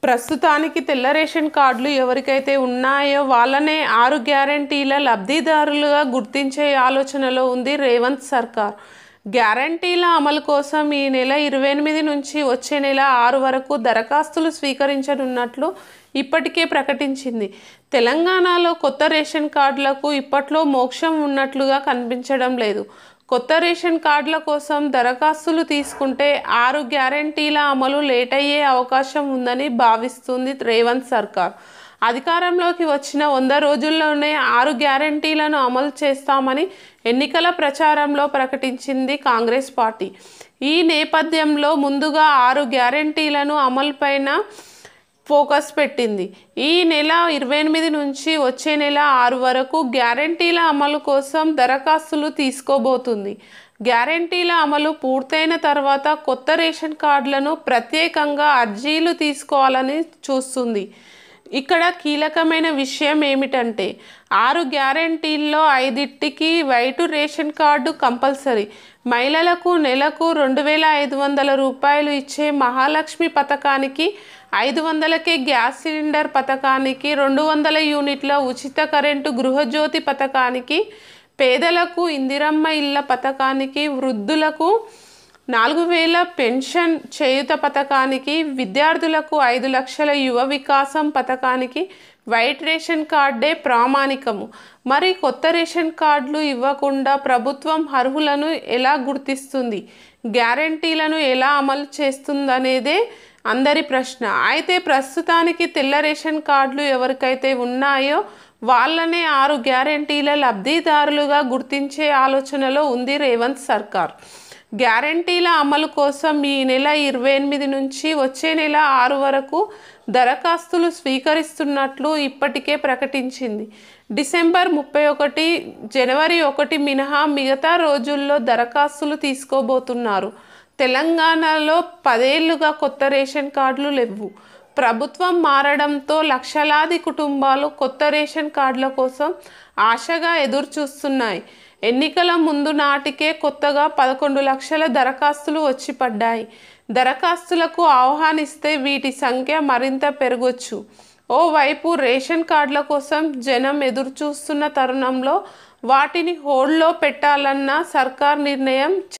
ప్రస్తుతానికి తెల్ల రేషన్ కార్డులు ఎవరికైతే ఉన్నాయో వాళ్ళనే 6 గ్యారంటీల లబ్ధిదారులుగా గుర్తించే ఆలోచనలో ఉంది రేవంత్ సర్కార్. గ్యారంటీల అమలు కోసం ఈ నెల 28 నుంచి వచ్చే నెల 6 వరకు దరఖాస్తులు స్వీకరించనున్నట్లు ఇప్పటికే ప్రకటించింది. తెలంగాణలో కొత్త రేషన్ కార్డులకు ఇప్పట్లో మోక్షం ఉన్నట్లుగా కనిపించడం లేదు. కొత్త రేషన్ కార్డుల కోసం దరఖాస్తులు తీసుకుంటే 6 గ్యారంటీల అమలు లేట్ అయ్యే అవకాశం ఉందని భావిస్తుంది రేవంత్ సర్కార్. అధికారంలోకి వచ్చిన 100 రోజుల్లోనే 6 గ్యారంటీలను అమలు చేస్తామని ఎన్నికల ప్రచారంలో ప్రకటించింది కాంగ్రెస్ పార్టీ. ఈ నేపథ్యంలో ముందుగా 6 గ్యారంటీలను అమలుపైన ఫోకస్ పెట్టింది. ఈ నెల 28 నుంచి వచ్చే నెల 6 వరకు గ్యారంటీల అమలు కోసం దరఖాస్తులు తీసుకోబోతుంది. గ్యారంటీల అమలు పూర్తయిన తర్వాత కొత్త రేషన్ కార్డులను ప్రత్యేకంగా అర్జీలు తీసుకోవాలని చూస్తుంది. ఇక్కడ కీలకమైన విషయం ఏమిటంటే 6 గ్యారంటీల్లో 5టికి వైట్ రేషన్ కార్డు కంపల్సరీ. మహిళలకు నెలకు 2500 రూపాయలు ఇచ్చే మహాలక్ష్మి పథకానికి, 500కే గ్యాస్ సిలిండర్ పథకానికి, 200 యూనిట్ల ఉచిత కరెంటు గృహజ్యోతి పథకానికి, పేదలకు ఇందిరమ్మ ఇళ్ల పథకానికి, వృద్ధులకు 4000 పెన్షన్ చేయూత పథకానికి, విద్యార్థులకు 5 లక్షల యువ వికాసం పథకానికి వైట్ రేషన్ కార్డే ప్రామాణికము. మరి కొత్త రేషన్ కార్డులు ఇవ్వకుండా ప్రభుత్వం అర్హులను ఎలా గుర్తిస్తుంది, గ్యారంటీలను ఎలా అమలు చేస్తుందనేదే అందరి ప్రశ్న. అయితే ప్రస్తుతానికి తెల్ల రేషన్ కార్డులు ఎవరికైతే ఉన్నాయో వాళ్ళనే 6 గ్యారంటీల లబ్ధిదారులుగా గుర్తించే ఆలోచనలో ఉంది రేవంత్ సర్కార్. గ్యారంటీల అమలు కోసం ఈ నెల 28 నుంచి వచ్చే నెల 6 వరకు దరఖాస్తులు స్వీకరిస్తున్నట్లు ఇప్పటికే ప్రకటించింది. డిసెంబర్ 31, జనవరి 1 మినహా మిగతా రోజుల్లో దరఖాస్తులు తీసుకోబోతున్నారు. తెలంగాణలో 10 ఏళ్లుగా కొత్త రేషన్ కార్డులు లేవు. ప్రభుత్వం మారడంతో లక్షలాది కుటుంబాలు కొత్త రేషన్ కార్డుల కోసం ఆశగా ఎదురుచూస్తున్నాయి. ఎన్నికల ముందు నాటికే కొత్తగా 11 లక్షల దరఖాస్తులు వచ్చి పడ్డాయి. దరఖాస్తులకు ఆహ్వానిస్తే వీటి సంఖ్య మరింత పెరగొచ్చు. ఓవైపు రేషన్ కార్డుల కోసం జనం ఎదురుచూస్తున్న తరుణంలో వాటిని హోల్డ్లో పెట్టాలన్న సర్కార్ నిర్ణయం